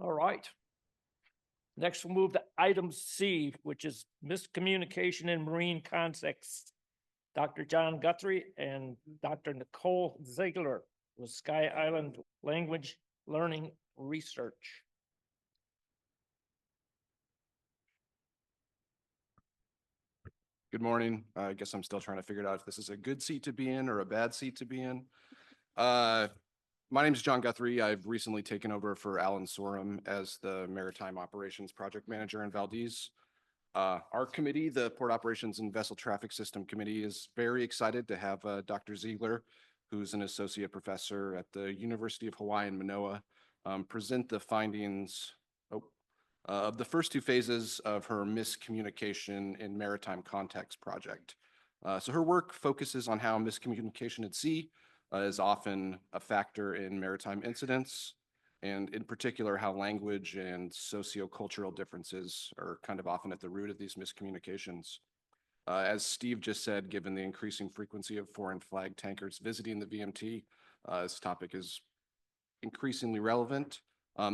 All right. Next, we'll move to item C, which is miscommunication in marine contexts. Dr. John Guthrie and Dr. Nicole Ziegler with Sky Island Language Learning Research. Good morning. I guess I'm still trying to figure out if this is a good seat to be in or a bad seat to be in. My name is John Guthrie. I've recently taken over for Alan Sorum as the Maritime Operations Project Manager in Valdez. Our committee, the Port Operations and Vessel Traffic System Committee, is very excited to have Dr. Ziegler, who's an associate professor at the University of Hawaii in Manoa, present the findings of the first two phases of her Miscommunication in Maritime Contexts project. So her work focuses on how miscommunication at sea is often a factor in maritime incidents, and in particular, how language and sociocultural differences are kind of often at the root of these miscommunications. As Steve just said, given the increasing frequency of foreign flag tankers visiting the VMT, this topic is increasingly relevant.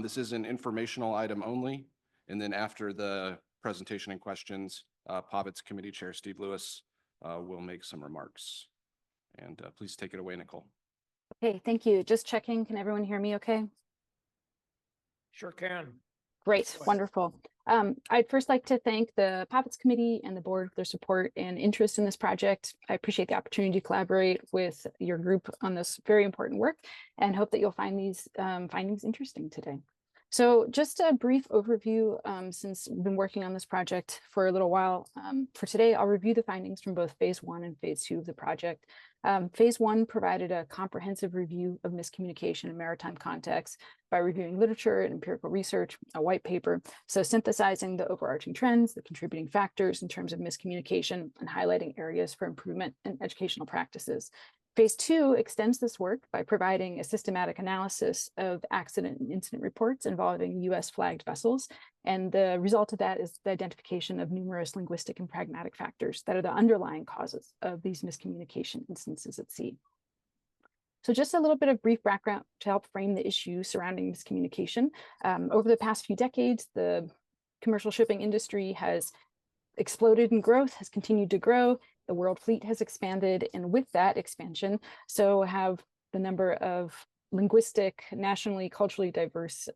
This is an informational item only, and then after the presentation and questions, POVIT's Committee Chair Steve Lewis will make some remarks. And please take it away, Nicole. Okay, thank you. Just checking, can everyone hear me okay? Sure can. Great, wonderful. I'd first like to thank the POVIT's Committee and the board for their support and interest in this project. I appreciate the opportunity to collaborate with your group on this very important work and hope that you'll find these findings interesting today. So just a brief overview, since we've been working on this project for a little while. For today, I'll review the findings from both phase 1 and phase 2 of the project. Phase 1 provided a comprehensive review of miscommunication in maritime contexts by reviewing literature and empirical research, a white paper, so synthesizing the overarching trends, the contributing factors in terms of miscommunication, and highlighting areas for improvement in educational practices. Phase 2 extends this work by providing a systematic analysis of accident and incident reports involving U.S. flagged vessels. And the result of that is the identification of numerous linguistic and pragmatic factors that are the underlying causes of these miscommunication instances at sea. So just a little bit of brief background to help frame the issue surrounding miscommunication. Over the past few decades, the commercial shipping industry has exploded in growth, has continued to grow. The world fleet has expanded, and with that expansion, so have the number of linguistic, nationally, culturally diverse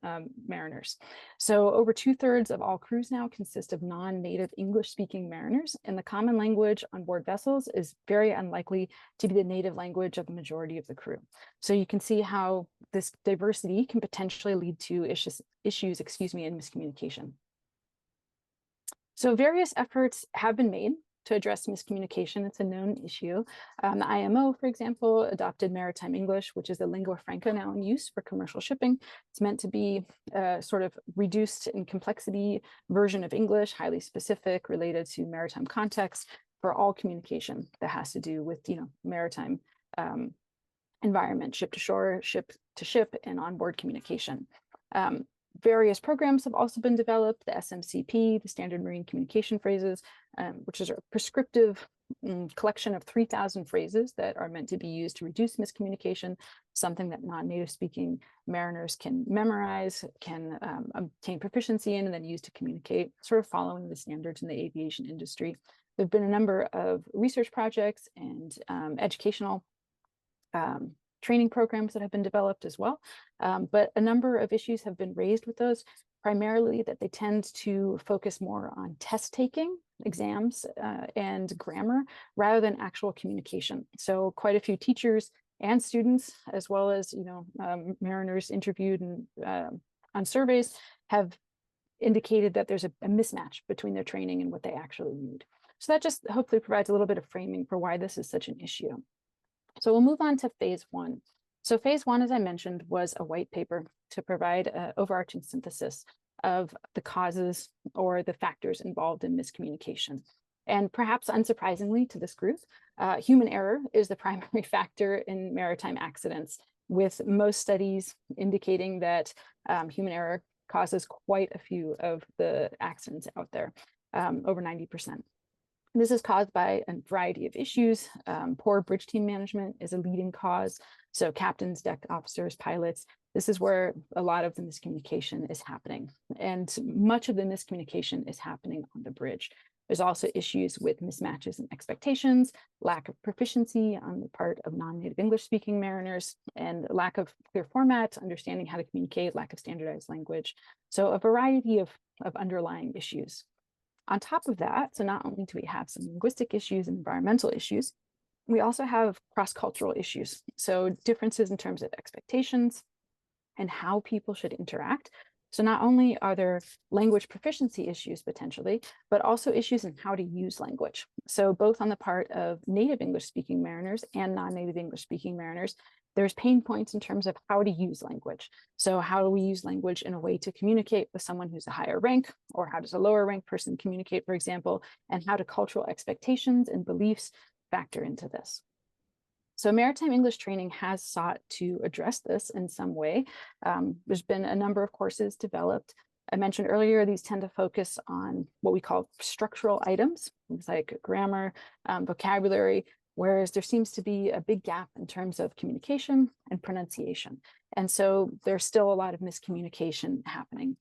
mariners. So over 2/3 of all crews now consist of non-native English-speaking mariners, and the common language on board vessels is very unlikely to be the native language of the majority of the crew. So you can see how this diversity can potentially lead to issues in miscommunication. So various efforts have been made to address miscommunication. It's a known issue. The IMO, for example, adopted Maritime English, which is a lingua franca now in use for commercial shipping. It's meant to be a sort of reduced in complexity version of English, highly specific, related to maritime context for all communication that has to do with, maritime environment, ship to shore, ship to ship, and onboard communication. Various programs have also been developed, the SMCP, the Standard Marine Communication Phrases, which is a prescriptive collection of 3,000 phrases that are meant to be used to reduce miscommunication, something that non-native speaking mariners can memorize, can obtain proficiency in, and then use to communicate, sort of following the standards in the aviation industry. There have been a number of research projects and educational training programs that have been developed as well. But a number of issues have been raised with those, primarily that they tend to focus more on test taking, exams, and grammar, rather than actual communication. So quite a few teachers and students, as well as mariners interviewed and on surveys, have indicated that there's a mismatch between their training and what they actually need. So that just hopefully provides a little bit of framing for why this is such an issue. So we'll move on to phase 1. So phase 1, as I mentioned, was a white paper to provide an overarching synthesis of the causes or the factors involved in miscommunication. And perhaps unsurprisingly to this group, human error is the primary factor in maritime accidents, with most studies indicating that human error causes quite a few of the accidents out there, over 90%. This is caused by a variety of issues. Poor bridge team management is a leading cause. So captains, deck officers, pilots This is where a lot of the miscommunication is happening. And much of the miscommunication is happening on the bridge. There's also issues with mismatches in expectations, lack of proficiency on the part of non-native English speaking mariners, and lack of clear format, understanding how to communicate, lack of standardized language. So a variety of underlying issues. On top of that, so not only do we have some linguistic issues and environmental issues, we also have cross-cultural issues. So differences in terms of expectations and how people should interact. So not only are there language proficiency issues potentially, but also issues in how to use language. So both on the part of native English speaking mariners and non-native English speaking mariners, there's pain points in terms of how to use language. So how do we use language in a way to communicate with someone who's a higher rank, or how does a lower rank person communicate, for example, and how do cultural expectations and beliefs factor into this? So maritime English training has sought to address this in some way. There's been a number of courses developed. I mentioned earlier, these tend to focus on what we call structural items, things like grammar, vocabulary, whereas there seems to be a big gap in terms of communication and pronunciation. And so there's still a lot of miscommunication happening.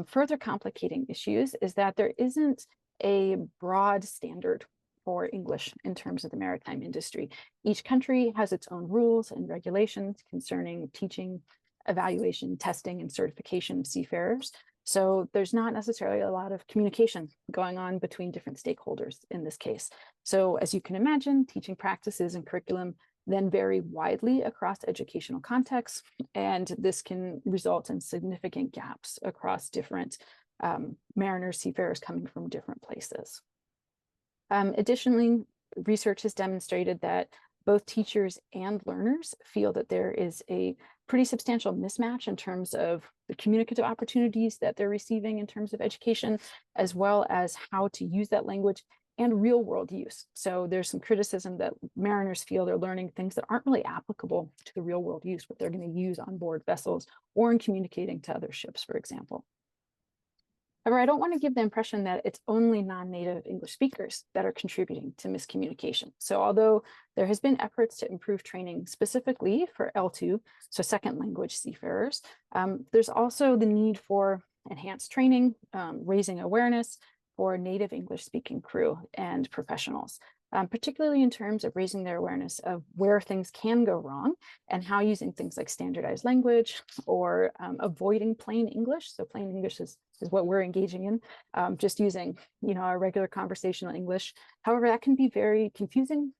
Further complicating issues is that there isn't a broad standard for English in terms of the maritime industry. Each country has its own rules and regulations concerning teaching, evaluation, testing, and certification of seafarers. So there's not necessarily a lot of communication going on between different stakeholders in this case. So as you can imagine, teaching practices and curriculum then vary widely across educational contexts, and this can result in significant gaps across different mariners, seafarers coming from different places. Additionally, research has demonstrated that both teachers and learners feel that there is a pretty substantial mismatch in terms of the communicative opportunities that they're receiving in terms of education, as well as how to use that language and real world use. So there's some criticism that mariners feel they're learning things that aren't really applicable to the real world use, what they're going to use on board vessels or in communicating to other ships, for example. However, I don't want to give the impression that it's only non-native English speakers that are contributing to miscommunication. So although there has been efforts to improve training specifically for L2, so second language seafarers, there's also the need for enhanced training, raising awareness for native English speaking crew and professionals, particularly in terms of raising their awareness of where things can go wrong and how using things like standardized language or avoiding plain English. So plain English is what we're engaging in, just using, our regular conversational English. However, that can be very confusing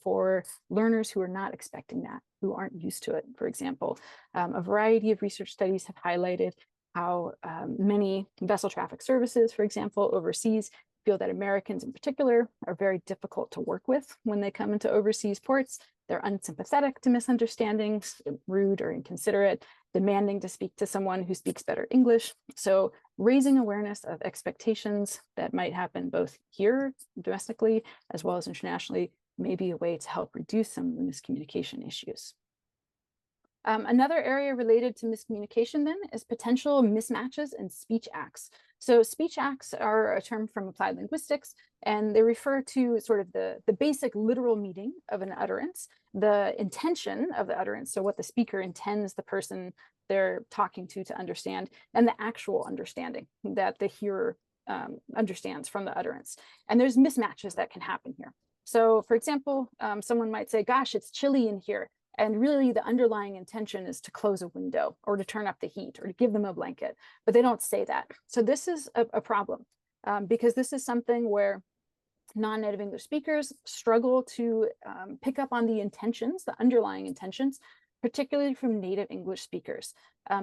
for learners who are not expecting that, who aren't used to it, for example. A variety of research studies have highlighted how many vessel traffic services, for example, overseas, feel that Americans in particular are very difficult to work with when they come into overseas ports. They're unsympathetic to misunderstandings, rude or inconsiderate, demanding to speak to someone who speaks better English. So raising awareness of expectations that might happen both here domestically as well as internationally may be a way to help reduce some of the miscommunication issues. Another area related to miscommunication then is potential mismatches in speech acts. So speech acts are a term from applied linguistics, and they refer to sort of the basic literal meaning of an utterance, the intention of the utterance, so what the speaker intends the person they're talking to understand, and the actual understanding that the hearer understands from the utterance. And there's mismatches that can happen here. So for example, someone might say, gosh, it's chilly in here. And really the underlying intention is to close a window or to turn up the heat or to give them a blanket, but they don't say that. So this is a problem because this is something where non-native English speakers struggle to pick up on the intentions, the underlying intentions, particularly from native English speakers.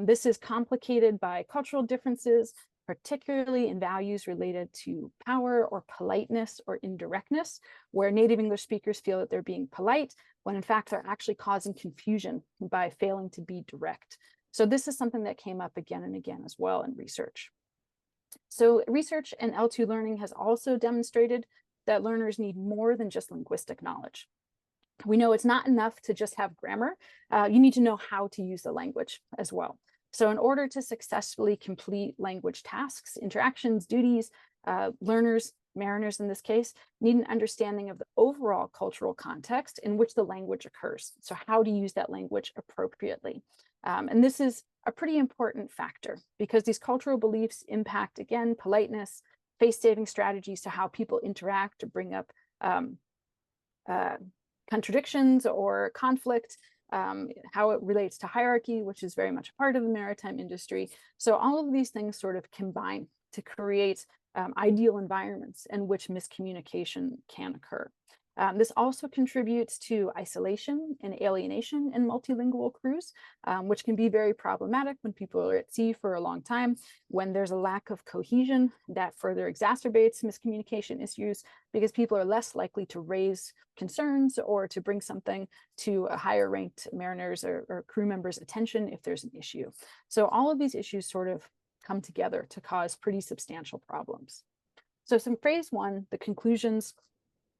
This is complicated by cultural differences, particularly in values related to power or politeness or indirectness, where native English speakers feel that they're being polite, when in fact they're actually causing confusion by failing to be direct. So this is something that came up again and again as well in research. So research in L2 learning has also demonstrated that learners need more than just linguistic knowledge. We know it's not enough to just have grammar. You need to know how to use the language as well. So in order to successfully complete language tasks, interactions, duties, learners, mariners in this case, need an understanding of the overall cultural context in which the language occurs. So how to use that language appropriately. And this is a pretty important factor because these cultural beliefs impact, again, politeness, face-saving strategies to how people interact to bring up contradictions or conflict, how it relates to hierarchy, which is very much a part of the maritime industry. So all of these things sort of combine to create ideal environments in which miscommunication can occur. This also contributes to isolation and alienation in multilingual crews, which can be very problematic when people are at sea for a long time, when there's a lack of cohesion that further exacerbates miscommunication issues because people are less likely to raise concerns or to bring something to a higher ranked mariner's or crew member's attention if there's an issue. So all of these issues sort of come together to cause pretty substantial problems. So some phase one, the conclusions.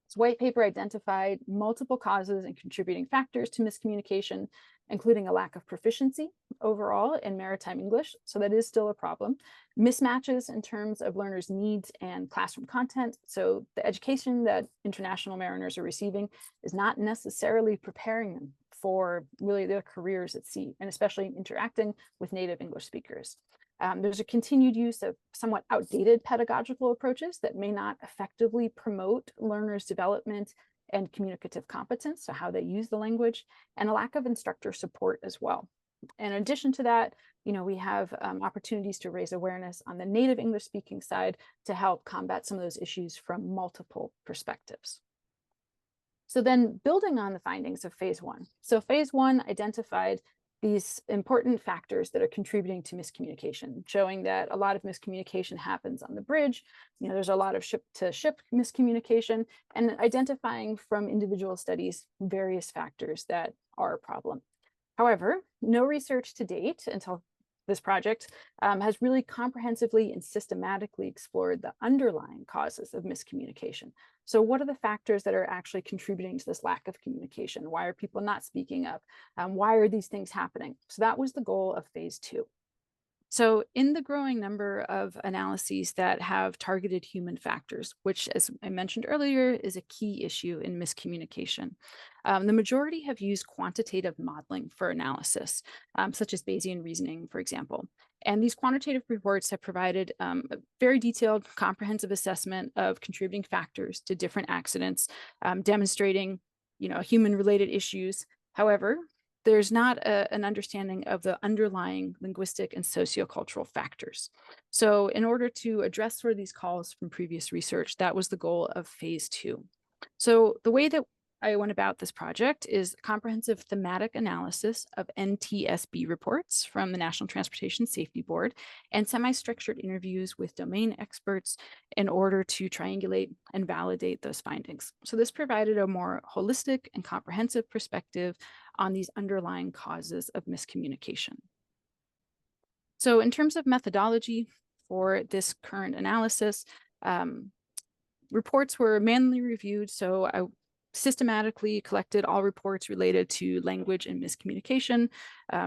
This white paper identified multiple causes and contributing factors to miscommunication, including a lack of proficiency overall in maritime English. So that is still a problem. Mismatches in terms of learners' needs and classroom content. So the education that international mariners are receiving is not necessarily preparing them for really their careers at sea, and especially interacting with native English speakers. There's a continued use of somewhat outdated pedagogical approaches that may not effectively promote learners' development and communicative competence, so how they use the language, and a lack of instructor support as well. In addition to that, we have opportunities to raise awareness on the native English speaking side to help combat some of those issues from multiple perspectives. So then building on the findings of phase one. So phase one identified these important factors that are contributing to miscommunication, showing that a lot of miscommunication happens on the bridge. There's a lot of ship-to-ship miscommunication, and identifying from individual studies various factors that are a problem. However, no research to date until this project has really comprehensively and systematically explored the underlying causes of miscommunication. So what are the factors that are actually contributing to this lack of communication? Why are people not speaking up? Why are these things happening? So that was the goal of phase two. So in the growing number of analyses that have targeted human factors, which, as I mentioned earlier, is a key issue in miscommunication, the majority have used quantitative modeling for analysis, such as Bayesian reasoning, for example. And these quantitative reports have provided a very detailed, comprehensive assessment of contributing factors to different accidents, demonstrating, human-related issues. However, there's not an understanding of the underlying linguistic and sociocultural factors. So in order to address sort of these calls from previous research, that was the goal of phase two. So the way that I went about this project is comprehensive thematic analysis of NTSB reports from the National Transportation Safety Board and semi-structured interviews with domain experts in order to triangulate and validate those findings. So this provided a more holistic and comprehensive perspective on these underlying causes of miscommunication. So in terms of methodology for this current analysis, reports were manually reviewed. So I systematically collected all reports related to language and miscommunication,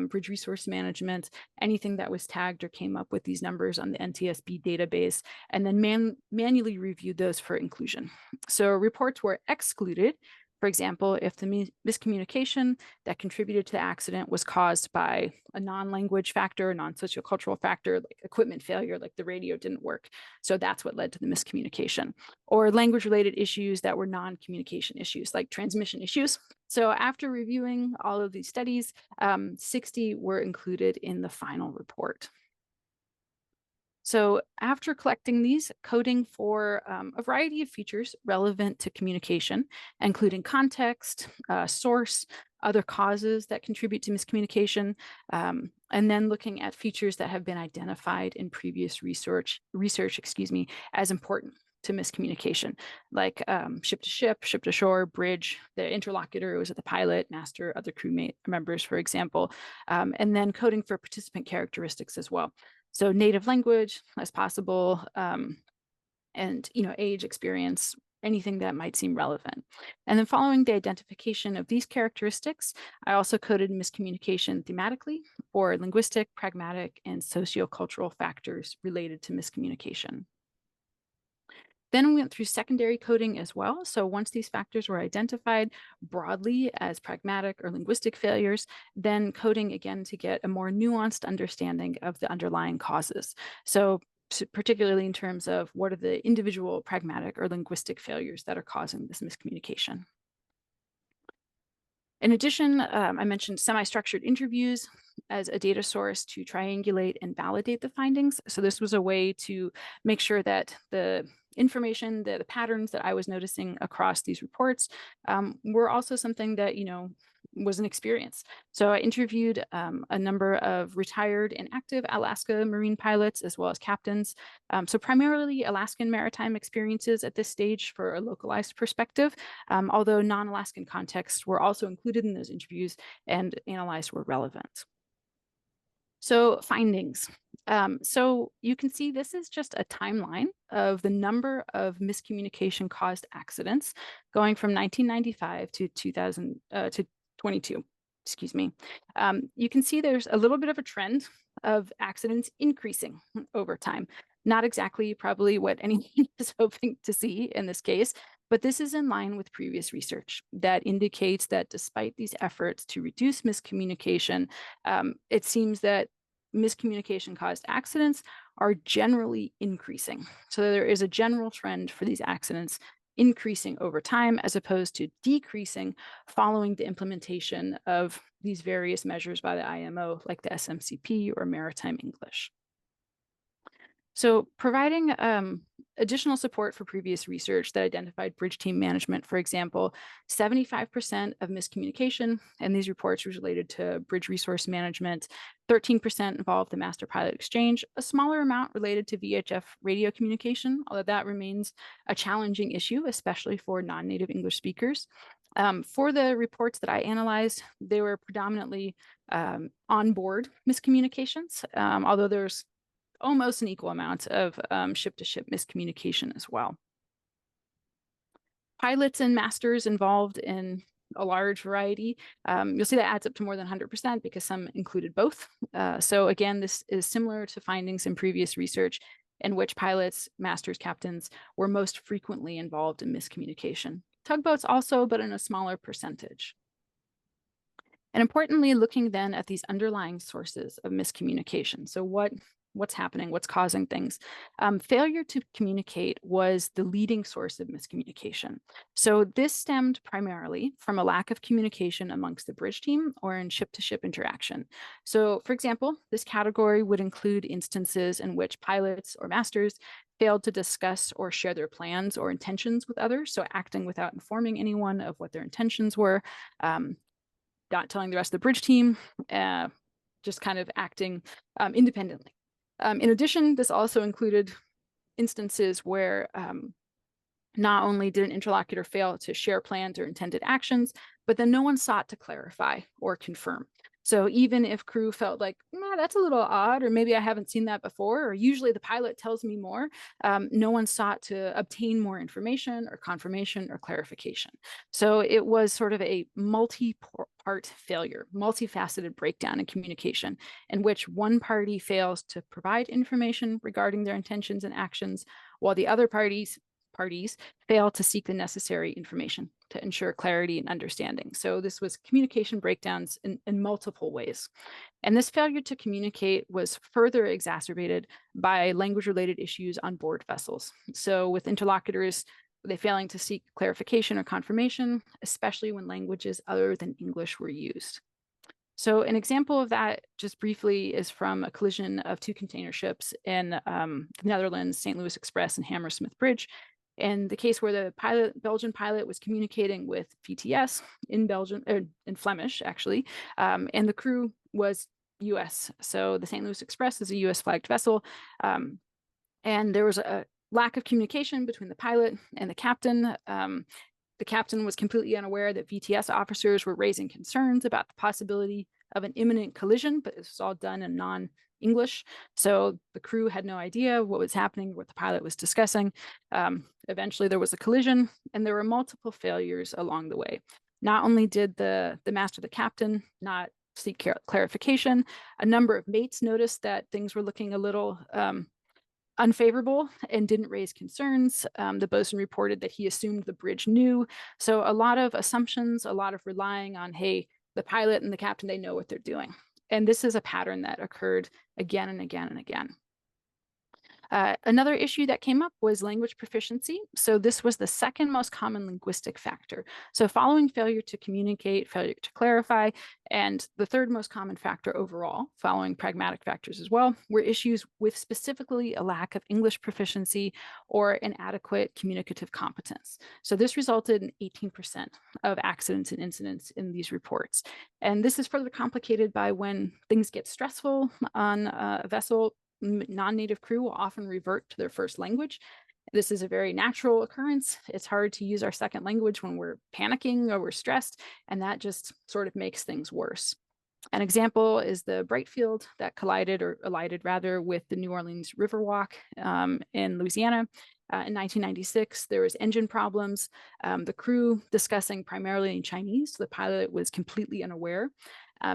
bridge resource management, anything that was tagged or came up with these numbers on the NTSB database, and then manually reviewed those for inclusion. So reports were excluded, for example, if the miscommunication that contributed to the accident was caused by a non-language factor, non-sociocultural factor, like equipment failure, like the radio didn't work. So that's what led to the miscommunication. Or language-related issues that were non-communication issues, like transmission issues. So after reviewing all of these studies, 60 were included in the final report. So after collecting these, coding for a variety of features relevant to communication, including context, source, other causes that contribute to miscommunication, and then looking at features that have been identified in previous research, as important to miscommunication, like ship to ship, ship to shore, bridge, the interlocutor was the pilot, master, other crewmate members, for example, and then coding for participant characteristics as well. So native language as possible, and age, experience, anything that might seem relevant. And then following the identification of these characteristics, I also coded miscommunication thematically for linguistic, pragmatic, and sociocultural factors related to miscommunication. Then we went through secondary coding as well. So once these factors were identified broadly as pragmatic or linguistic failures, then coding again to get a more nuanced understanding of the underlying causes. So particularly in terms of what are the individual pragmatic or linguistic failures that are causing this miscommunication. In addition, I mentioned semi-structured interviews as a data source to triangulate and validate the findings. So this was a way to make sure that the information, the patterns that I was noticing across these reports were also something that, was an experience. So I interviewed a number of retired and active Alaska Marine pilots as well as captains. So primarily Alaskan maritime experiences at this stage for a localized perspective, although non-Alaskan contexts were also included in those interviews and analyzed where relevant. So findings. So you can see this is just a timeline of the number of miscommunication caused accidents going from 1995 to 2022. Excuse me. You can see there's a little bit of a trend of accidents increasing over time. Not exactly probably what anyone is hoping to see in this case, but this is in line with previous research that indicates that despite these efforts to reduce miscommunication, it seems that miscommunication caused accidents are generally increasing. So there is a general trend for these accidents increasing over time as opposed to decreasing following the implementation of these various measures by the IMO, like the SMCP or Maritime English. So providing additional support for previous research that identified bridge team management, for example, 75% of miscommunication in these reports was related to bridge resource management, 13% involved the master pilot exchange, a smaller amount related to VHF radio communication, although that remains a challenging issue, especially for non-native English speakers. For the reports that I analyzed, they were predominantly onboard miscommunications, although there's almost an equal amount of ship-to-ship miscommunication as well. Pilots and masters involved in a large variety. You'll see that adds up to more than 100% because some included both. So again, this is similar to findings in previous research in which pilots, masters, captains were most frequently involved in miscommunication. Tugboats also, but in a smaller percentage. And importantly, looking then at these underlying sources of miscommunication. So what's happening, what's causing things. Failure to communicate was the leading source of miscommunication. So this stemmed primarily from a lack of communication amongst the bridge team or in ship-to-ship interaction. So for example, this category would include instances in which pilots or masters failed to discuss or share their plans or intentions with others, so acting without informing anyone of what their intentions were, not telling the rest of the bridge team, just kind of acting independently. In addition, this also included instances where not only did an interlocutor fail to share plans or intended actions, but then no one sought to clarify or confirm. So even if crew felt like, that's a little odd, or maybe I haven't seen that before, or usually the pilot tells me more, no one sought to obtain more information or confirmation or clarification. So it was sort of a multi-part failure, multifaceted breakdown in communication in which one party fails to provide information regarding their intentions and actions, while the other parties fail to seek the necessary information to ensure clarity and understanding. So this was communication breakdowns in multiple ways. And this failure to communicate was further exacerbated by language-related issues on board vessels. So with interlocutors, they failing to seek clarification or confirmation, especially when languages other than English were used. So an example of that, just briefly, is from a collision of two container ships in the Netherlands, St. Louis Express and Hammersmith Bridge. In the case where the Belgian pilot was communicating with VTS in Belgium, in Flemish, actually, and the crew was US. So the St. Louis Express is a US flagged vessel. And there was a lack of communication between the pilot and the captain. The captain was completely unaware that VTS officers were raising concerns about the possibility of an imminent collision, but this was all done in non-English. So the crew had no idea what was happening, what the pilot was discussing. Eventually there was a collision and there were multiple failures along the way. Not only did the master, the captain, not seek clarification, a number of mates noticed that things were looking a little unfavorable and didn't raise concerns. The bosun reported that he assumed the bridge knew. So a lot of assumptions, a lot of relying on, hey, the pilot and the captain, they know what they're doing. And this is a pattern that occurred again and again and again. Another issue that came up was language proficiency. So this was the second most common linguistic factor. So following failure to communicate, failure to clarify, and the third most common factor overall, following pragmatic factors as well, were issues with specifically a lack of English proficiency or inadequate communicative competence. So this resulted in 18% of accidents and incidents in these reports. And this is further complicated by when things get stressful on a vessel, non-native crew will often revert to their first language. This is a very natural occurrence. It's hard to use our second language when we're panicking or we're stressed, and that just sort of makes things worse. An example is the Brightfield that collided or alighted rather with the New Orleans Riverwalk in Louisiana. In 1996, there was engine problems. The crew discussing primarily in Chinese. The pilot was completely unaware.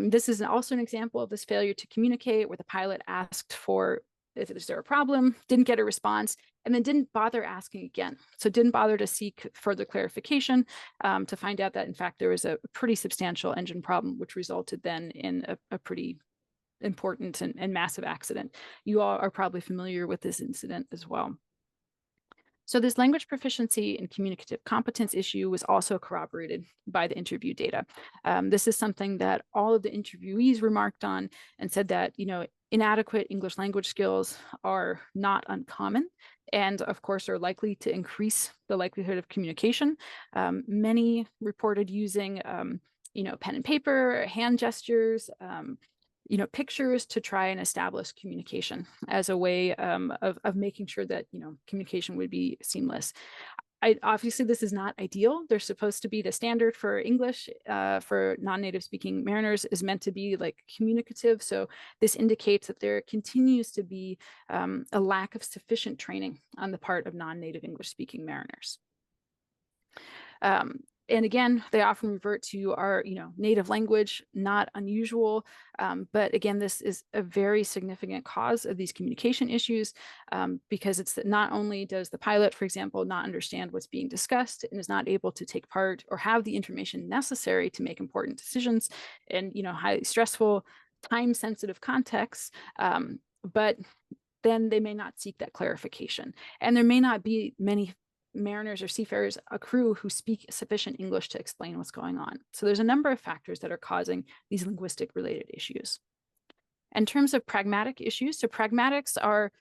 This is also an example of this failure to communicate where the pilot asked for, is there a problem, didn't get a response, and then didn't bother asking again. So didn't bother to seek further clarification to find out that in fact there was a pretty substantial engine problem, which resulted then in a pretty important and massive accident. You all are probably familiar with this incident as well. So this language proficiency and communicative competence issue was also corroborated by the interview data. This is something that all of the interviewees remarked on and said that, inadequate English language skills are not uncommon and of course are likely to increase the likelihood of communication. Many reported using, pen and paper, hand gestures, pictures to try and establish communication as a way of making sure that, communication would be seamless. Obviously, this is not ideal. They're supposed to be the standard for English for non-native speaking mariners is meant to be like communicative. So this indicates that there continues to be a lack of sufficient training on the part of non-native English speaking mariners. And again, they often revert to our, native language, not unusual. But again, this is a very significant cause of these communication issues because it's that not only does the pilot, for example, not understand what's being discussed and is not able to take part or have the information necessary to make important decisions in, highly stressful, time-sensitive contexts, but then they may not seek that clarification. And there may not be many mariners or seafarers, a crew who speak sufficient English to explain what's going on. So there's a number of factors that are causing these linguistic related issues. In terms of pragmatic issues, so pragmatics are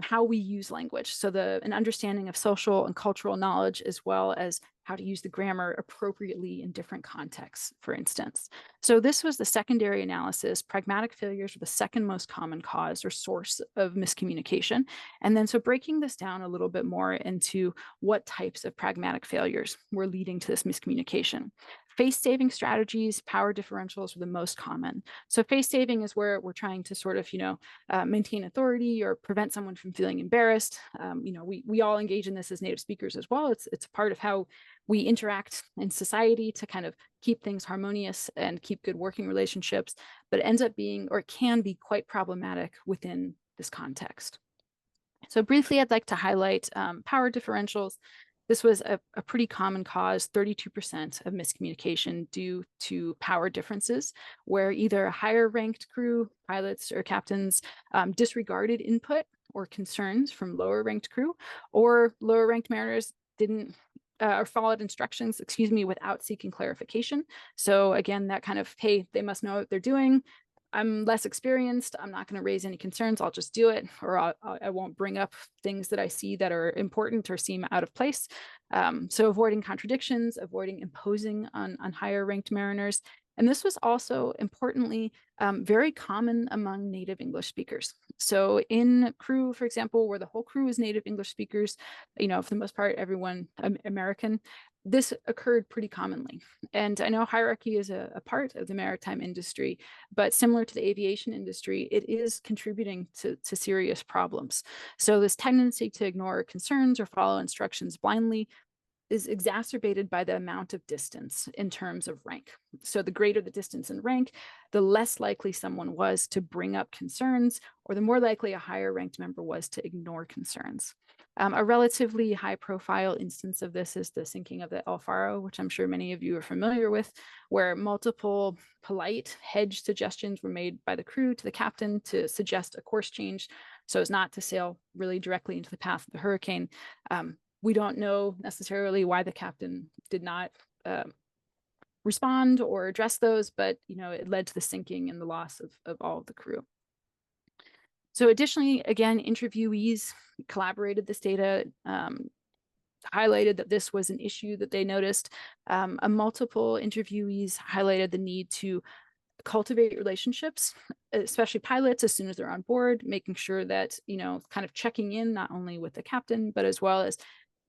how we use language. So an understanding of social and cultural knowledge, as well as how to use the grammar appropriately in different contexts, for instance. So this was the secondary analysis. Pragmatic failures were the second most common cause or source of miscommunication. And then so breaking this down a little bit more into what types of pragmatic failures were leading to this miscommunication. Face saving strategies, power differentials were the most common. So face saving is where we're trying to sort of, maintain authority or prevent someone from feeling embarrassed. We all engage in this as native speakers as well. It's a part of how we interact in society to kind of keep things harmonious and keep good working relationships, but it ends up being, or it can be quite problematic within this context. So briefly, I'd like to highlight power differentials. This was a pretty common cause, 32% of miscommunication due to power differences, where either a higher ranked crew, pilots or captains disregarded input or concerns from lower ranked crew, or lower ranked mariners didn't or followed instructions, without seeking clarification. So again, that kind of, hey, they must know what they're doing. I'm less experienced. I'm not going to raise any concerns. I'll just do it, or I won't bring up things that I see that are important or seem out of place. So avoiding contradictions, avoiding imposing on higher ranked mariners. And this was also importantly very common among native English speakers. So in crew, for example, where the whole crew is native English speakers, for the most part, everyone American, this occurred pretty commonly. And I know hierarchy is a part of the maritime industry, but similar to the aviation industry, it is contributing to serious problems. So this tendency to ignore concerns or follow instructions blindly is exacerbated by the amount of distance in terms of rank. So the greater the distance in rank, the less likely someone was to bring up concerns, or the more likely a higher ranked member was to ignore concerns. A relatively high profile instance of this is the sinking of the El Faro, which I'm sure many of you are familiar with, where multiple polite hedge suggestions were made by the crew to the captain to suggest a course change so as not to sail really directly into the path of the hurricane. We don't know necessarily why the captain did not respond or address those, but it led to the sinking and the loss of all of the crew. So additionally, again, interviewees collaborated this data, highlighted that this was an issue that they noticed. Multiple interviewees highlighted the need to cultivate relationships, especially pilots, as soon as they're on board, making sure that, kind of checking in not only with the captain, but as well as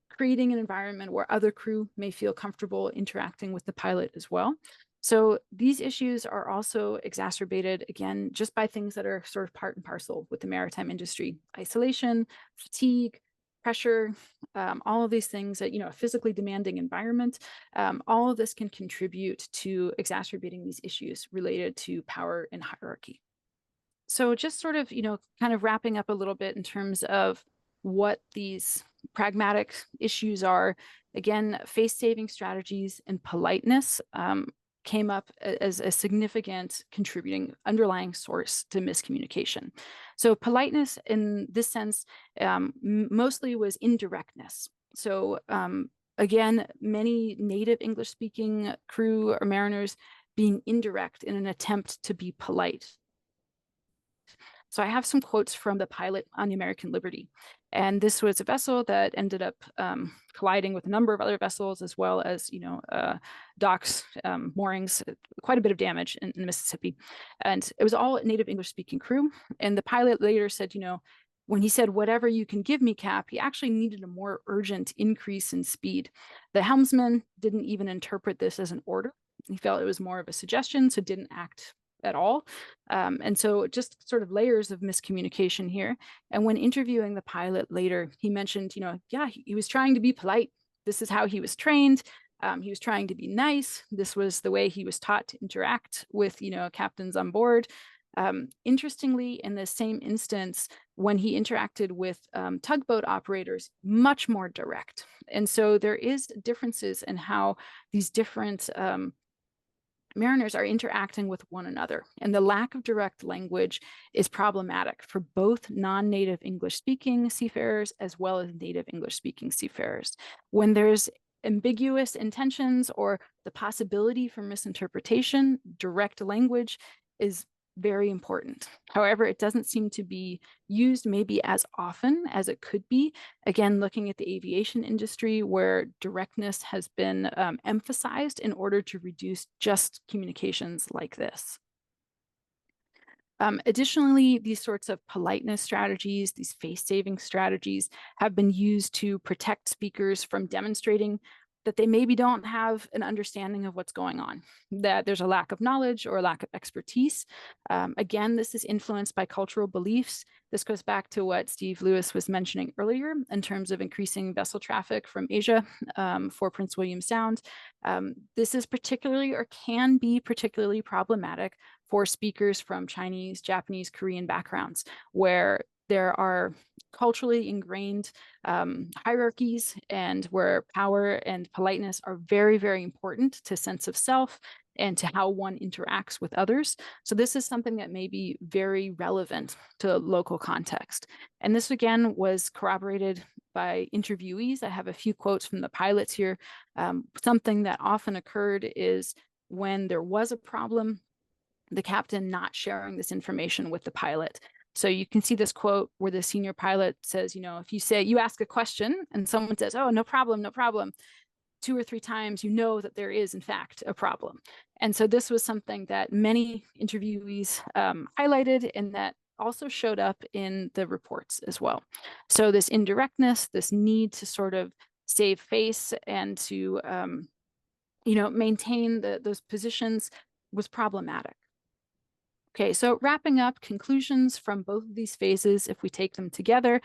creating an environment where other crew may feel comfortable interacting with the pilot as well. So these issues are also exacerbated, again, just by things that are sort of part and parcel with the maritime industry: isolation, fatigue, pressure, all of these things that, a physically demanding environment, all of this can contribute to exacerbating these issues related to power and hierarchy. So just sort of, kind of wrapping up a little bit in terms of what these pragmatic issues are. Again, face-saving strategies and politeness came up as a significant contributing underlying source to miscommunication. So politeness in this sense mostly was indirectness. So again, many native English-speaking crew or mariners being indirect in an attempt to be polite. So I have some quotes from the pilot on the American Liberty. And this was a vessel that ended up colliding with a number of other vessels, as well as, docks, moorings, quite a bit of damage in Mississippi. And it was all native English-speaking crew. And the pilot later said, when he said, "Whatever you can give me, Cap," he actually needed a more urgent increase in speed. The helmsman didn't even interpret this as an order. He felt it was more of a suggestion, so didn't act at all. And so just sort of layers of miscommunication here. And when interviewing the pilot later, he mentioned, yeah, he was trying to be polite. This is how he was trained. He was trying to be nice. This was the way he was taught to interact with, captains on board. Interestingly, in the same instance, when he interacted with tugboat operators, much more direct. And so there is differences in how these different mariners are interacting with one another. And the lack of direct language is problematic for both non-native English-speaking seafarers as well as native English-speaking seafarers. When there's ambiguous intentions or the possibility for misinterpretation, direct language is very important. However, it doesn't seem to be used maybe as often as it could be. Again, looking at the aviation industry, where directness has been emphasized in order to reduce just communications like this. Additionally, these sorts of politeness strategies, these face-saving strategies, have been used to protect speakers from demonstrating that they maybe don't have an understanding of what's going on, that there's a lack of knowledge or a lack of expertise. Again, this is influenced by cultural beliefs. This goes back to what Steve Lewis was mentioning earlier in terms of increasing vessel traffic from Asia for Prince William Sound. This is particularly, or can be particularly, problematic for speakers from Chinese, Japanese, Korean backgrounds, where there are culturally ingrained hierarchies and where power and politeness are very, very important to sense of self and to how one interacts with others. So this is something that may be very relevant to local context. And this, again, was corroborated by interviewees. I have a few quotes from the pilots here. Something that often occurred is when there was a problem, the captain not sharing this information with the pilot. So you can see this quote where the senior pilot says, if you ask a question and someone says, "Oh, no problem, no problem," 2 or 3 times, that there is in fact a problem. And so this was something that many interviewees highlighted, and that also showed up in the reports as well. So this indirectness, this need to sort of save face and to, maintain those positions was problematic. Okay, so wrapping up, conclusions from both of these phases, if we take them together,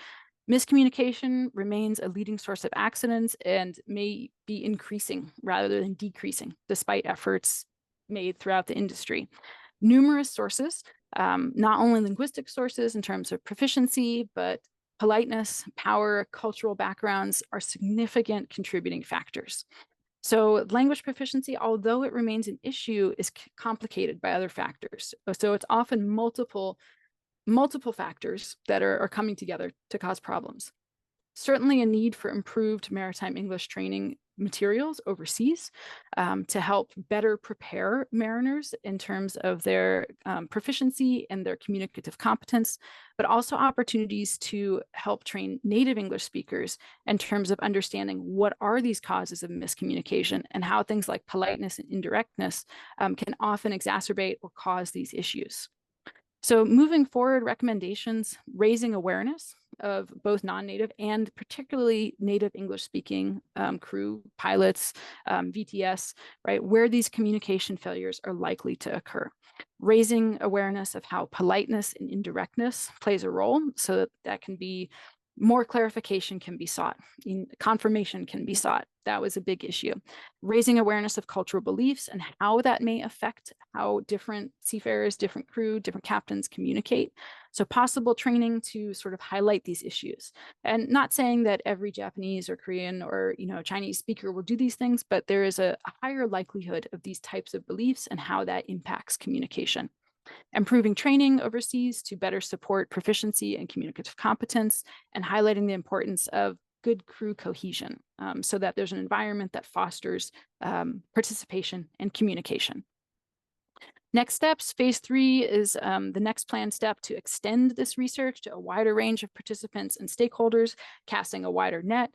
Miscommunication remains a leading source of accidents and may be increasing rather than decreasing, despite efforts made throughout the industry. Numerous sources, not only linguistic sources in terms of proficiency, but politeness, power, cultural backgrounds are significant contributing factors. So language proficiency, although it remains an issue, is complicated by other factors. So it's often multiple factors that are coming together to cause problems. Certainly a need for improved maritime English training materials overseas to help better prepare mariners in terms of their proficiency and their communicative competence, but also opportunities to help train native English speakers in terms of understanding what are these causes of miscommunication and how things like politeness and indirectness can often exacerbate or cause these issues. So moving forward, recommendations, raising awareness of both non-native and particularly native English speaking crew, pilots, VTS, right, where these communication failures are likely to occur. Raising awareness of how politeness and indirectness plays a role so that that can be more clarification can be sought, confirmation can be sought. That was a big issue. Raising awareness of cultural beliefs and how that may affect how different seafarers, different crew, different captains communicate. So possible training to sort of highlight these issues. And not saying that every Japanese or Korean or Chinese speaker will do these things, but there is a higher likelihood of these types of beliefs and how that impacts communication. Improving training overseas to better support proficiency and communicative competence, and highlighting the importance of good crew cohesion so that there's an environment that fosters participation and communication. Next steps, phase 3 is the next planned step to extend this research to a wider range of participants and stakeholders, casting a wider net.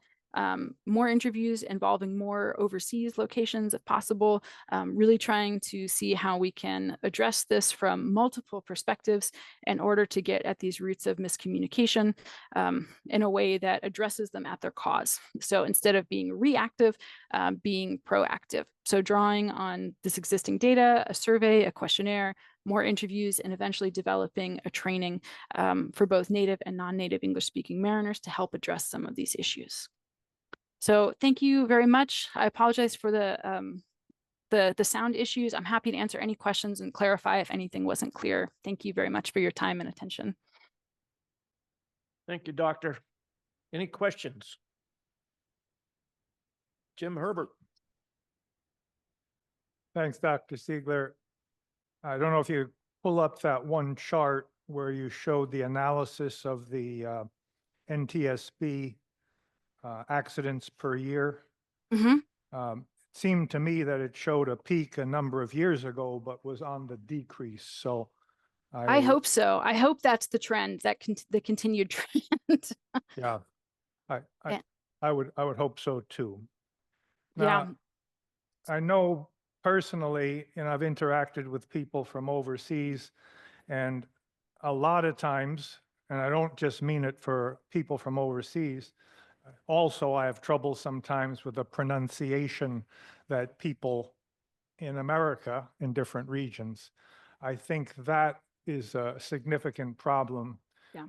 More interviews involving more overseas locations if possible, really trying to see how we can address this from multiple perspectives in order to get at these roots of miscommunication in a way that addresses them at their cause. So instead of being reactive, being proactive. So drawing on this existing data, a survey, a questionnaire, more interviews, and eventually developing a training for both native and non-native English speaking mariners to help address some of these issues. So thank you very much. I apologize for the sound issues. I'm happy to answer any questions and clarify if anything wasn't clear. Thank you very much for your time and attention. Thank you, Doctor. Any questions? Jim Herbert. Thanks, Dr. Ziegler. I don't know if you pull up that one chart where you showed the analysis of the NTSB accidents per year. It seemed to me that it showed a peak a number of years ago, but was on the decrease. So I hope so. I hope that's the trend, that the continued trend. Yeah, I would hope so too. Now, Yeah. I know personally, and I've interacted with people from overseas, and a lot of times, and I don't just mean it for people from overseas, also I have trouble sometimes with the pronunciation that people in America, in different regions, I think that is a significant problem,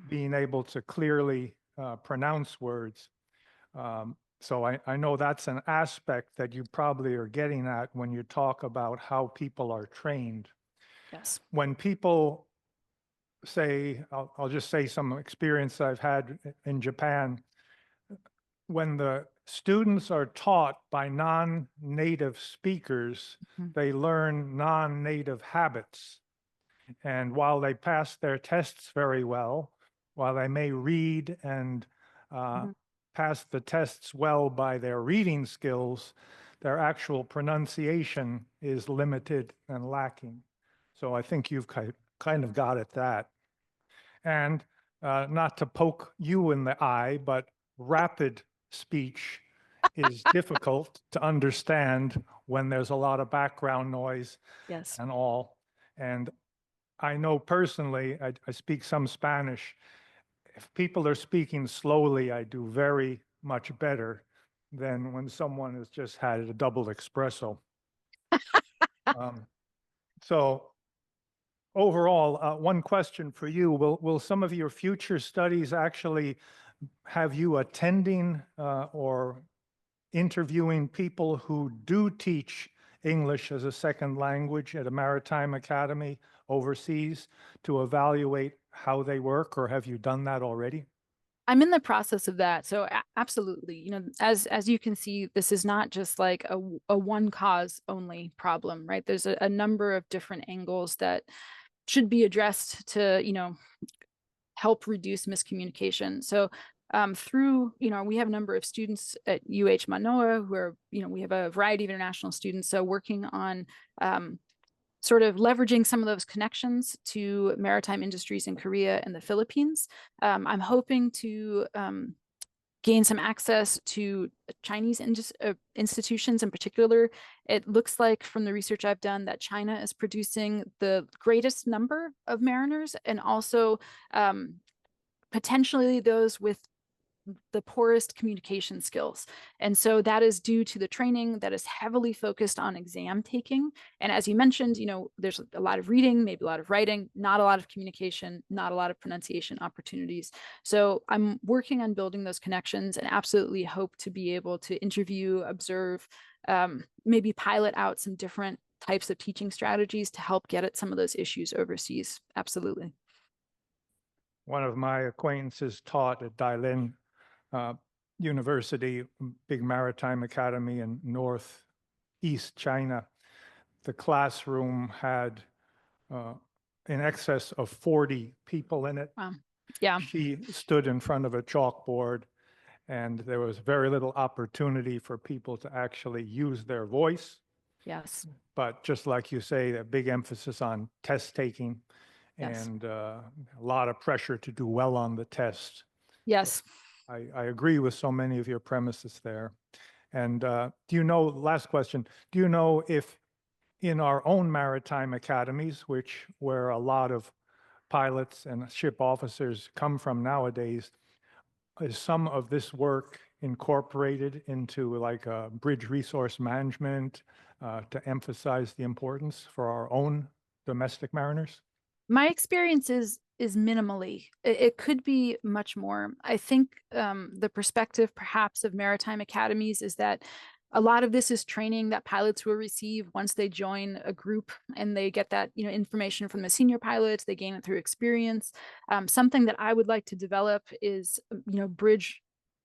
being able to clearly pronounce words. So I know that's an aspect that you probably are getting at when you talk about how people are trained. Yes. When people say, I'll just say some experience I've had in Japan, when the students are taught by non-native speakers, they learn non-native habits. And while they pass their tests very well, while they may read and pass the tests well by their reading skills, their actual pronunciation is limited and lacking. So I think you've kind of got at that. And not to poke you in the eye, but rapid speech is difficult to understand when there's a lot of background noise and all. And I know personally, I speak some Spanish. If people are speaking slowly, I do very much better than when someone has just had a double espresso. So overall, one question for you, will some of your future studies actually have you attending or interviewing people who do teach English as a second language at a maritime academy overseas to evaluate how they work, or have you done that already? I'm in the process of that. So absolutely, you know, as you can see, this is not just like a one cause only problem, right? There's a number of different angles that should be addressed to, you know, help reduce miscommunication. So through, you know, we have a number of students at UH Manoa who are, you know, we have a variety of international students. So working on sort of leveraging some of those connections to maritime industries in Korea and the Philippines. I'm hoping to gain some access to Chinese institutions in particular. It looks like from the research I've done that China is producing the greatest number of mariners, and also potentially those with the poorest communication skills. And so that is due to the training that is heavily focused on exam taking. And as you mentioned, you know, there's a lot of reading, maybe a lot of writing, not a lot of communication, not a lot of pronunciation opportunities. So I'm working on building those connections and absolutely hope to be able to interview, observe, maybe pilot out some different types of teaching strategies to help get at some of those issues overseas. Absolutely. One of my acquaintances taught at Dailin University, big maritime academy in northeast China. The classroom had in excess of 40 people in it. Wow. Yeah. She stood in front of a chalkboard, and there was very little opportunity for people to actually use their voice. Yes. But just like you say, a big emphasis on test taking, Yes. and a lot of pressure to do well on the test. Yes. I agree with so many of your premises there. And do you know, last question, do you know if in our own maritime academies, where a lot of pilots and ship officers come from nowadays, is some of this work incorporated into like bridge resource management to emphasize the importance for our own domestic mariners? My experience is minimally. It could be much more. I think the perspective perhaps of maritime academies is that a lot of this is training that pilots will receive once they join a group, and they get that, you know, information from the senior pilots. They gain it through experience. Something that I would like to develop is, you know, bridge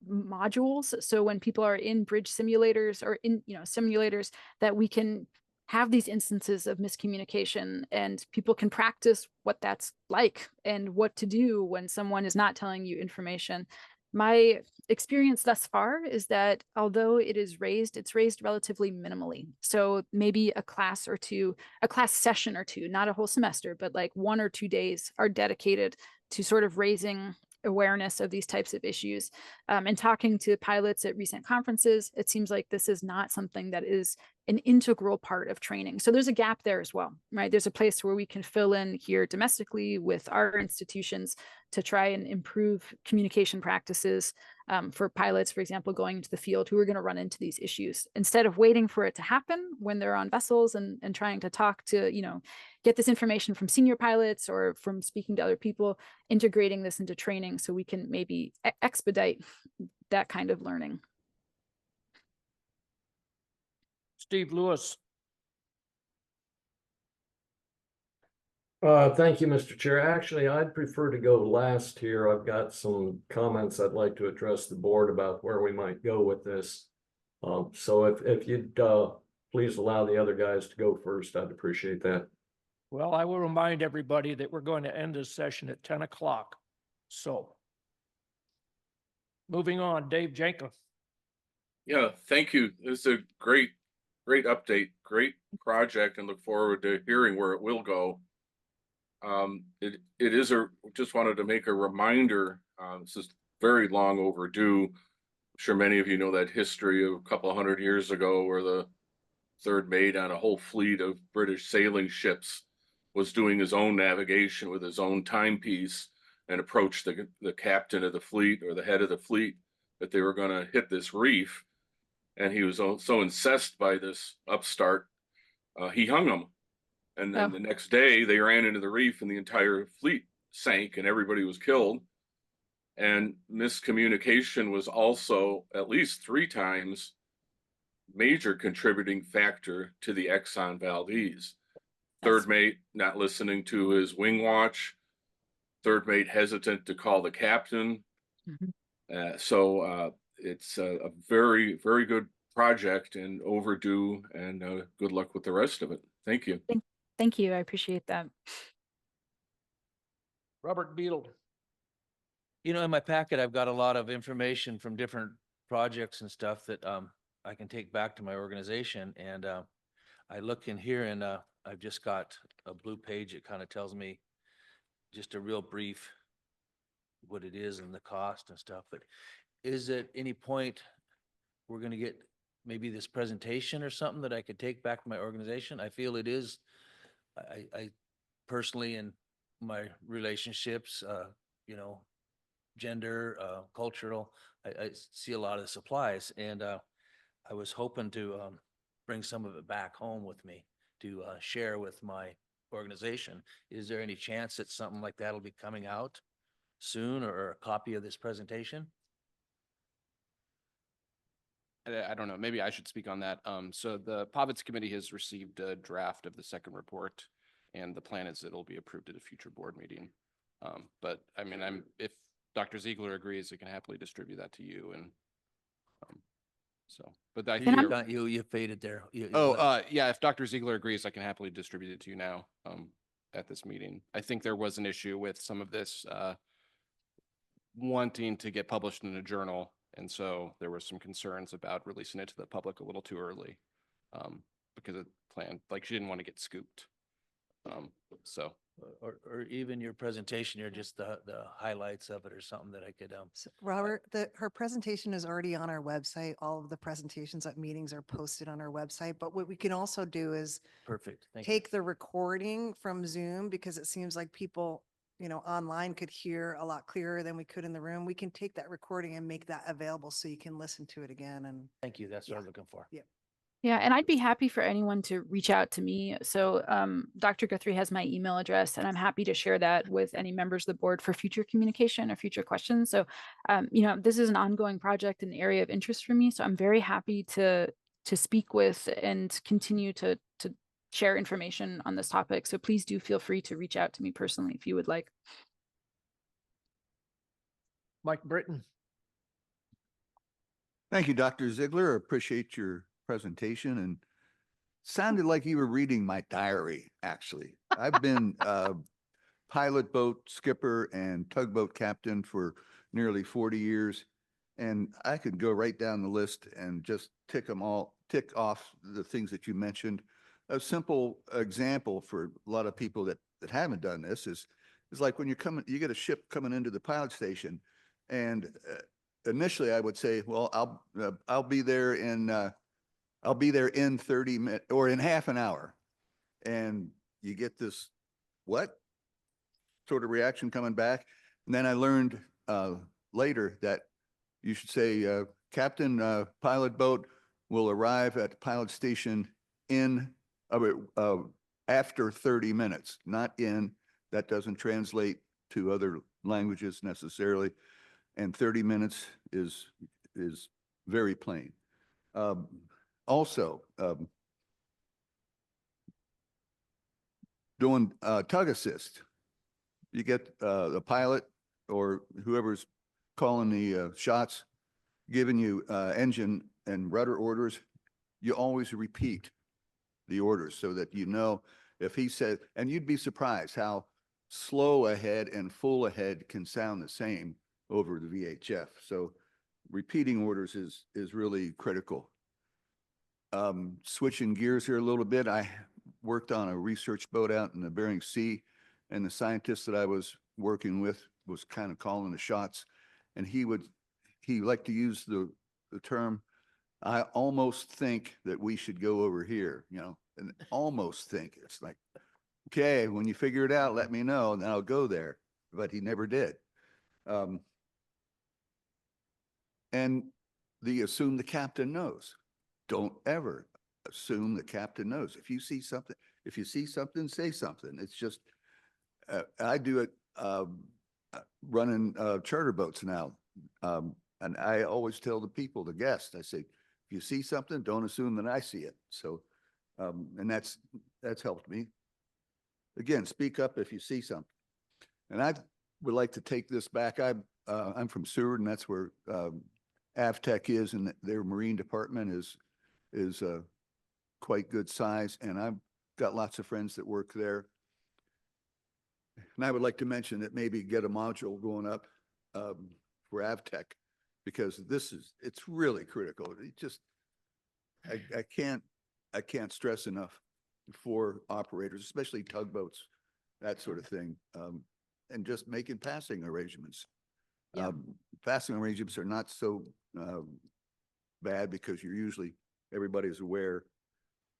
modules. So when people are in bridge simulators or in, you know, simulators, that we can have these instances of miscommunication and people can practice what that's like and what to do when someone is not telling you information. My experience thus far is that although it's raised relatively minimally. So maybe a class or two, a class session or two, not a whole semester, but like 1 or 2 days are dedicated to sort of raising awareness of these types of issues. And talking to pilots at recent conferences, it seems like this is not something that is an integral part of training. So there's a gap there as well, right? There's a place where we can fill in here domestically with our institutions to try and improve communication practices for pilots, for example, going into the field who are going to run into these issues. Instead of waiting for it to happen when they're on vessels and trying to talk to, you know, get this information from senior pilots or from speaking to other people, integrating this into training so we can maybe expedite that kind of learning. Steve Lewis. Thank you, Mr. Chair. Actually, I'd prefer to go last here. I've got some comments I'd like to address the board about where we might go with this. So if you'd please allow the other guys to go first, I'd appreciate that. Well, I will remind everybody that we're going to end this session at 10 o'clock. So moving on, Dave Jenkins. Yeah, thank you. This is a great update, great project, and look forward to hearing where it will go. It is just wanted to make a reminder, this is very long overdue. I'm sure many of you know that history of a couple of 100 years ago where the third mate on a whole fleet of British sailing ships was doing his own navigation with his own timepiece and approached the captain of the fleet or the head of the fleet that they were going to hit this reef. And he was so incensed by this upstart, he hung him. And then the next day they ran into the reef and the entire fleet sank and everybody was killed. And miscommunication was also at least 3 times major contributing factor to the Exxon Valdez. Third mate not listening to his wing watch, third mate hesitant to call the captain. Mhm. It's a very, very good project and overdue, and good luck with the rest of it. Thank you. Thank you. I appreciate that. Robert Beadle. You know, in my packet, I've got a lot of information from different projects and stuff that I can take back to my organization. And I look in here and I've just got a blue page. It kind of tells me just a real brief what it is and the cost and stuff. But is at any point we're going to get maybe this presentation or something that I could take back to my organization? I feel it is, I personally in my relationships, you know, gender, cultural, I see a lot of the supplies, and I was hoping to bring some of it back home with me to share with my organization. Is there any chance that something like that will be coming out soon, or a copy of this presentation? I don't know, maybe I should speak on that. So the Povitz Committee has received a draft of the second report, and the plan is it'll be approved at a future board meeting. But I mean, if Dr. Ziegler agrees, I can happily distribute that to you, and but I think You faded there. yeah, if Dr. Ziegler agrees, I can happily distribute it to you now, at this meeting. I think there was an issue with some of this, wanting to get published in a journal. And so there were some concerns about releasing it to the public a little too early, because of plan, like she didn't want to get scooped. So Or even your presentation, or just the highlights of it or something that I could, Robert, her presentation is already on our website. All of the presentations at meetings are posted on our website. But what we can also do is perfect. Thank you. take the recording from Zoom, because it seems like people, you know, online could hear a lot clearer than we could in the room. We can take that recording and make that available so you can listen to it again. And Thank you. That's what I was looking for. Yeah. Yeah, and I'd be happy for anyone to reach out to me. So Dr. Guthrie has my email address, and I'm happy to share that with any members of the board for future communication or future questions. So, you know, this is an ongoing project, an area of interest for me. So I'm very happy to speak with and continue to share information on this topic. So please do feel free to reach out to me personally if you would like. Mike Britton. Thank you, Dr. Ziegler. Appreciate your presentation, and sounded like you were reading my diary, actually. I've been a pilot boat skipper and tugboat captain for nearly 40 years, and I could go right down the list and just tick off the things that you mentioned. A simple example for a lot of people that haven't done this is like when you get a ship coming into the pilot station, and initially I would say, well, I'll be there in 30 minutes or in half an hour. And you get this, what sort of reaction coming back? And then I learned later that you should say, Captain, pilot boat will arrive at the pilot station after 30 minutes, not in. That doesn't translate to other languages necessarily. And 30 minutes is very plain. Also, doing tug assist, you get the pilot or whoever's calling the shots, giving you engine and rudder orders. You always repeat the orders so that you know if he said, and you'd be surprised how slow ahead and full ahead can sound the same over the VHF. So repeating orders is really critical. Switching gears here a little bit, I worked on a research boat out in the Bering Sea, and the scientist that I was working with was kind of calling the shots, and he liked to use the term, I almost think that we should go over here, you know, and almost think. It's like, okay, when you figure it out, let me know, and I'll go there. But he never did. And assume the captain knows. Don't ever assume the captain knows. If you see something, say something. It's just, I do it. running charter boats now. And I always tell the people, the guests, I say, if you see something, don't assume that I see it. So, and that's helped me. Again, speak up if you see something. And I would like to take this back. I'm from Seward, and that's where Avtech is, and their marine department is quite good size. And I've got lots of friends that work there. And I would like to mention that maybe get a module going up for Avtech, because it's really critical. It just, I can't stress enough for operators, especially tugboats, that sort of thing. And just making passing arrangements. Yeah. Passing arrangements are not so bad because everybody's aware.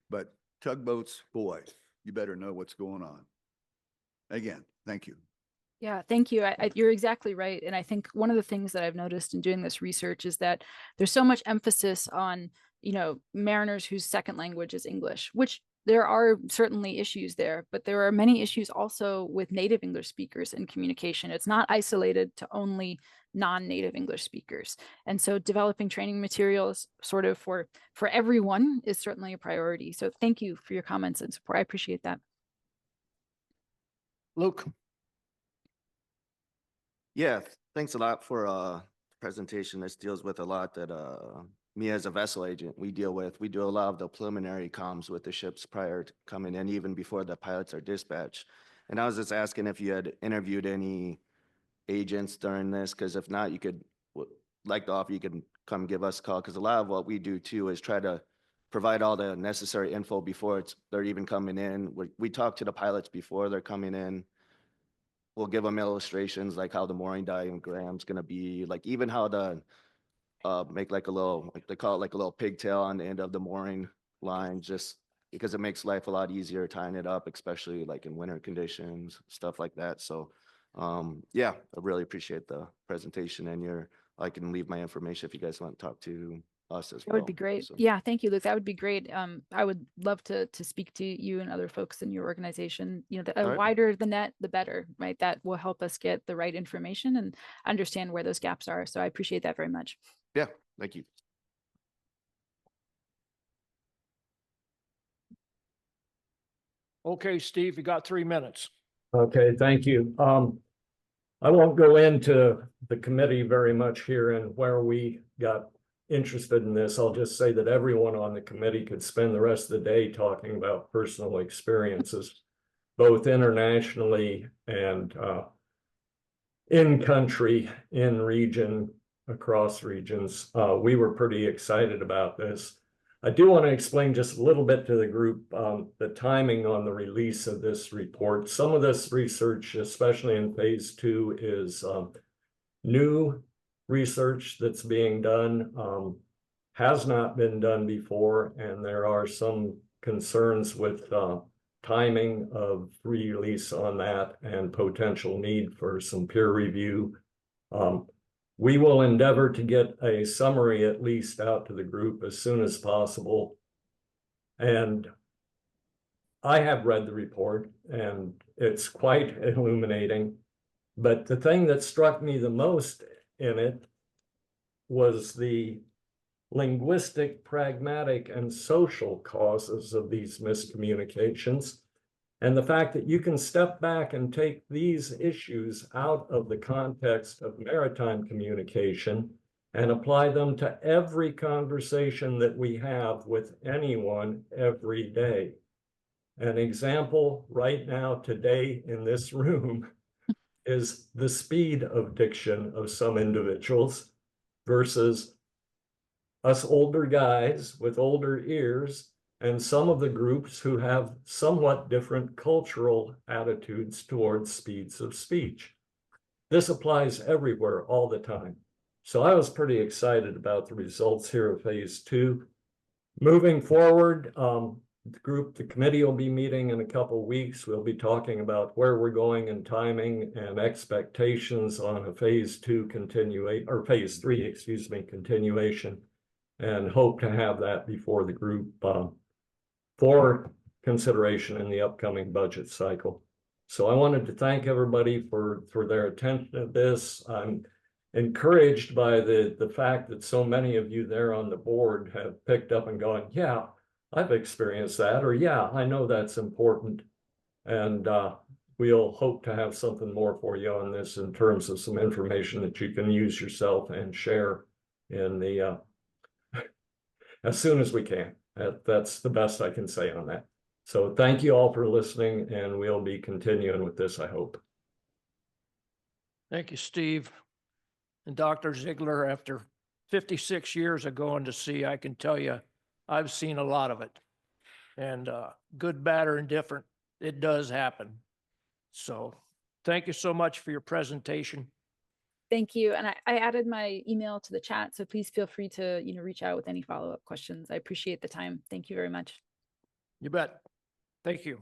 But tugboats, boy, you better know what's going on. Again, thank you. Yeah, thank you. You're exactly right. And I think one of the things that I've noticed in doing this research is that there's so much emphasis on, mariners whose second language is English, which there are certainly issues there, but there are many issues also with native English speakers in communication. It's not isolated to only non-native English speakers. And so developing training materials sort of for everyone is certainly a priority. So thank you for your comments and support. I appreciate that. Luke? Yeah, thanks a lot for the presentation. This deals with a lot that me as a vessel agent, we deal with. We do a lot of the preliminary comms with the ships prior to coming in, even before the pilots are dispatched. And I was just asking if you had interviewed any agents during this, because if not, you could, like to offer, you can come give us a call, because a lot of what we do too is try to provide all the necessary info before they're even coming in. We talk to the pilots before they're coming in. We'll give them illustrations like how the mooring diagram's gonna be, like even how to make like a little, like they call it like a little pigtail on the end of the mooring line, just because it makes life a lot easier tying it up, especially like in winter conditions, stuff like that. So yeah, I really appreciate the presentation, and I can leave my information if you guys want to talk to us as well. That would be great. So. Yeah, thank you, Luke. That would be great. I would love to speak to you and other folks in your organization. The right. wider the net, the better, right? That will help us get the right information and understand where those gaps are. So I appreciate that very much. Yeah, thank you. Okay, Steve, you got 3 minutes. Okay, thank you. I won't go into the committee very much here and where we got interested in this. I'll just say that everyone on the committee could spend the rest of the day talking about personal experiences, both internationally and in country, in region, across regions. We were pretty excited about this. I do want to explain just a little bit to the group the timing on the release of this report. Some of this research, especially in phase 2, is new research that's being done, has not been done before, and there are some concerns with timing of release on that and potential need for some peer review. We will endeavor to get a summary at least out to the group as soon as possible. And I have read the report, and it's quite illuminating. But the thing that struck me the most in it was the linguistic, pragmatic, and social causes of these miscommunications, and the fact that you can step back and take these issues out of the context of maritime communication and apply them to every conversation that we have with anyone every day. An example right now today in this room is the speed of diction of some individuals versus us older guys with older ears and some of the groups who have somewhat different cultural attitudes towards speeds of speech. This applies everywhere all the time. So I was pretty excited about the results here of phase 2. Moving forward, the committee will be meeting in a couple of weeks. We'll be talking about where we're going and timing and expectations on a phase 3, continuation, and hope to have that before the group for consideration in the upcoming budget cycle. So I wanted to thank everybody for their attention to this. I'm encouraged by the fact that so many of you there on the board have picked up and gone, yeah, I've experienced that, or yeah, I know that's important. And we'll hope to have something more for you on this in terms of some information that you can use yourself and share in the as soon as we can. That's the best I can say on that. So thank you all for listening, and we'll be continuing with this, I hope. Thank you, Steve. And Dr. Ziegler, after 56 years of going to sea, I can tell you, I've seen a lot of it. And good, bad, or indifferent, it does happen. So thank you so much for your presentation. Thank you. And I added my email to the chat, so please feel free to, reach out with any follow-up questions. I appreciate the time. Thank you very much. You bet. Thank you.